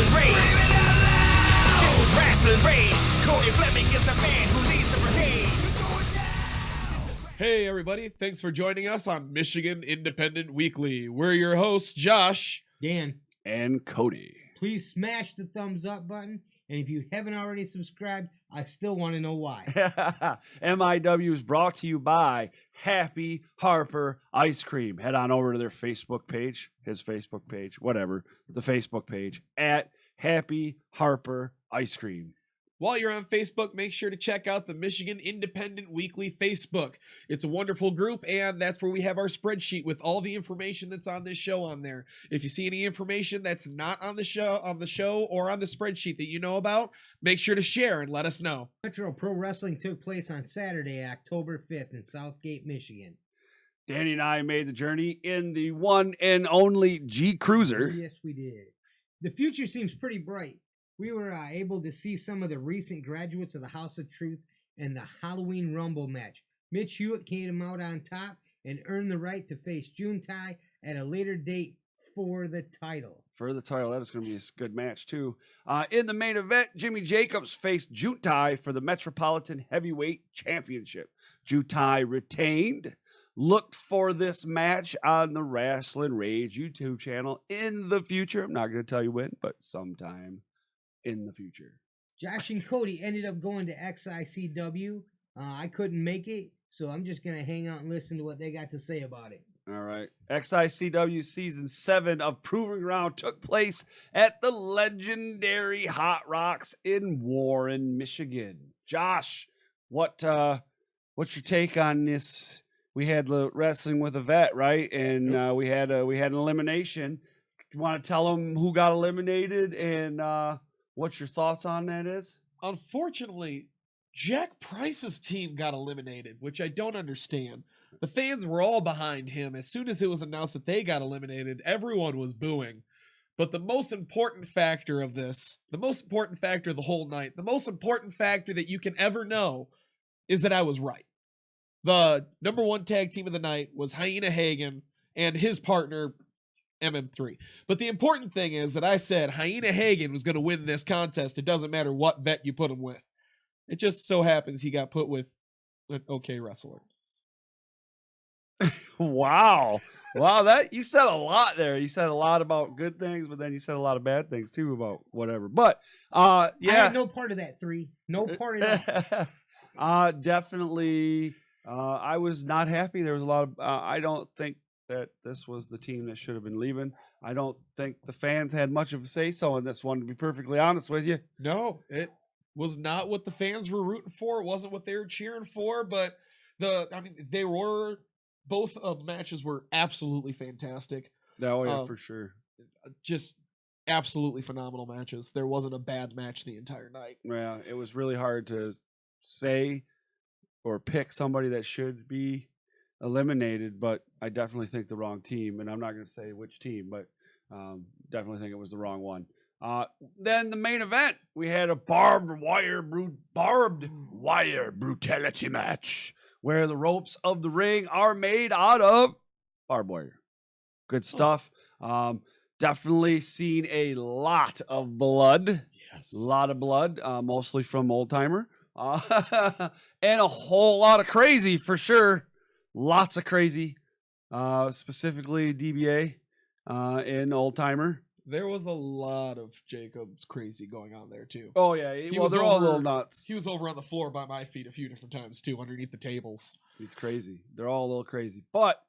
Rasslin Rage. This is Rasslin Rage. Cody Fleming is the man who leads the brigade. Hey everybody, thanks for joining us on Michigan Independent Weekly. We're your hosts, Josh, Dan, and Cody. please smash the thumbs up button. And if you haven't already subscribed, I still want to know why. MIW is brought to you by Happy Harper Ice Cream. Head on over to their Facebook page, his Facebook page, whatever, the Facebook page, at Happy Harper Ice Cream. While you're on Facebook, make sure to check out the Michigan Independent Weekly Facebook. It's a wonderful group, and that's where we have our spreadsheet with all the information that's on this show on there. If you see any information that's not on the show or on the spreadsheet that you know about, make sure to share and let us know. Metro Pro Wrestling took place on Saturday, October 5th in Southgate, Michigan. Danny and I made the journey in the one and only G Cruiser. Yes, we did. The future seems pretty bright. We were able to see some of the recent graduates of the House of Truth in the Halloween Rumble match. Mitch Hewitt came out on top and earned the right to face Juntai at a later date for the title. For the title, that is going to be a good match, too. In the main event, Jimmy Jacobs faced Juntai for the Metropolitan Heavyweight Championship. Juntai retained. Look for this match on the Rasslin Rage YouTube channel in the future. I'm not going to tell you when, but sometime in the future. Josh and Cody ended up going to XICW. I couldn't make it, so I'm just going to hang out and listen to what they got to say about it. All right. XICW Season 7 of Proving Ground took place at the legendary Hot Rocks in Warren, Michigan. Josh, what's your take on this? We had the wrestling with a vet, right? And we had an elimination. You want to tell them who got eliminated and what your thoughts on that is? Unfortunately, Jack Price's team got eliminated, which I don't understand. The fans were all behind him. As soon as it was announced that they got eliminated, everyone was booing. But the most important factor of this, the most important factor of the whole night, the most important factor that you can ever know is that I was right. The number one tag team of the night was Hyena Hagen and his partner, MM3. But the important thing is that I said Hyena Hagen was going to win this contest. It doesn't matter what vet you put him with. It just so happens he got put with an okay wrestler. Wow. Wow, that you said a lot there. You said a lot about good things, but then you said a lot of bad things too about whatever. But yeah. I had no part of that, 3. No part of that. Definitely I was not happy. There was a lot of I don't think that this was the team that should have been leaving. I don't think the fans had much of a say-so in this one, to be perfectly honest with you. No, it was not what the fans were rooting for. It wasn't what they were cheering for, but they were, both matches were absolutely fantastic. Oh, yeah, for sure. Just absolutely phenomenal matches. There wasn't a bad match the entire night. Yeah, it was really hard to say or pick somebody that should be eliminated, but I definitely think the wrong team, and I'm not going to say which team, but definitely think it was the wrong one. Then the main event, we had a barbed wire brutality match where the ropes of the ring are made out of barbed wire. Good stuff. Definitely seen a lot of blood. Yes. A lot of blood, mostly from Old Timer. And a whole lot of crazy for sure. Lots of crazy, specifically DBA and Old Timer. There was a lot of Jacobs crazy going on there too. Oh yeah, they're all a little nuts. He was over on the floor by my feet a few different times too, underneath the tables. It's crazy. They're all a little crazy, but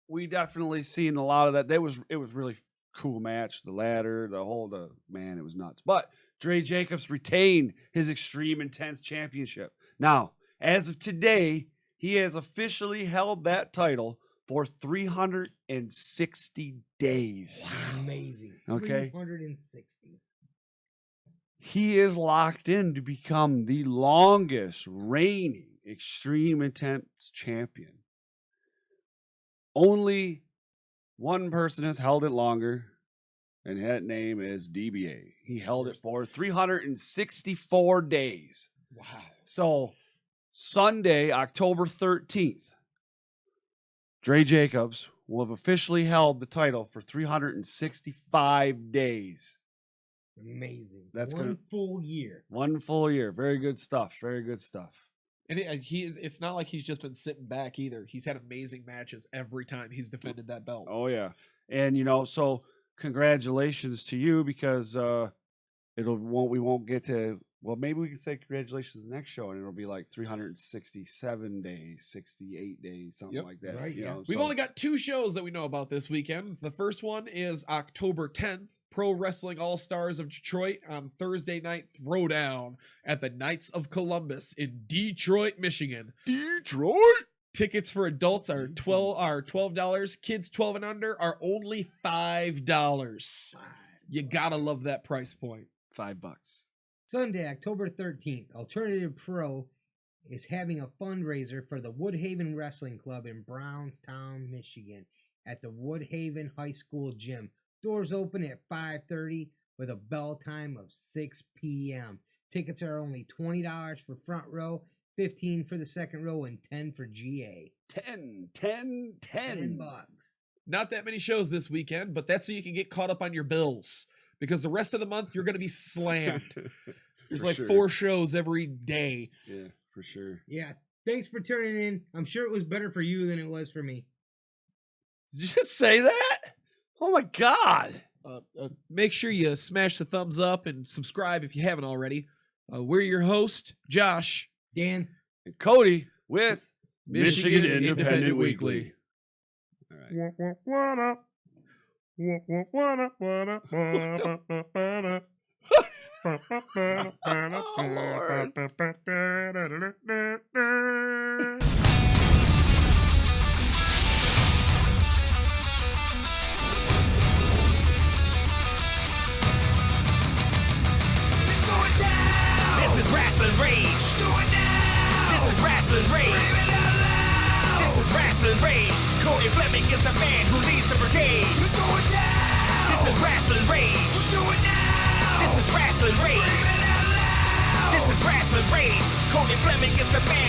we definitely seen a lot of that. It was really cool match. The ladder, it was nuts. But Dre Jacobs retained his Extreme Intense Championship. Now, as of today, he has officially held that title for 360 days. Wow. Amazing. Okay. 360. He is locked in to become the longest reigning Extreme Intense champion. Only one person has held it longer, and that name is DBA. He held it for 364 days. Wow. So Sunday, October 13th, Dre Jacobs will have officially held the title for 365 days. Amazing. That's One good. full year. 1 full year. Very good stuff. Very good stuff. And it's not like he's just been sitting back either. He's had amazing matches every time he's defended that belt. Oh yeah. And so congratulations to you, because we won't get to, well, maybe we can say congratulations the next show, and it'll be like 367 days, 68 days, something Yep. like that. Right, yeah. We've only got 2 shows that we know about this weekend. The first one is October 10th, Pro Wrestling All-Stars of Detroit on Thursday Night Throwdown at the Knights of Columbus in Detroit, Michigan. Detroit. Tickets for adults are $12. Kids 12 and under are only $5. You gotta love that price point. $5. Sunday, October 13th, Alternative Pro is having a fundraiser for the Woodhaven Wrestling Club in Brownstown, Michigan at the Woodhaven High School gym. Doors open at 5:30 with a bell time of 6 p.m. Tickets are only $20 for front row, $15 for the second row, and $10 for GA. 10. $10. Not that many shows this weekend, but that's so you can get caught up on your bills. Because the rest of the month, you're going to be slammed. There's For like sure. 4 shows every day. Yeah, for sure. Yeah, thanks for tuning in. I'm sure it was better for you than it was for me. Did you just say that? Oh my God. Make sure you smash the thumbs up and subscribe if you haven't already. We're your host, Josh. Dan? And Cody with Michigan Michigan Independent Independent Weekly. Weekly. All right. What up? What up? What up? It's going down. This is Rasslin Rage. Do it now. This is Rasslin Rage. Scream it out loud. This is Rasslin Rage. Cody Fleming is the man who leads the brigade. It's going down. This is Rasslin Rage. Do it now. This is Rasslin Rage. Scream it out loud. This is Rasslin Rage. Cody Fleming is the man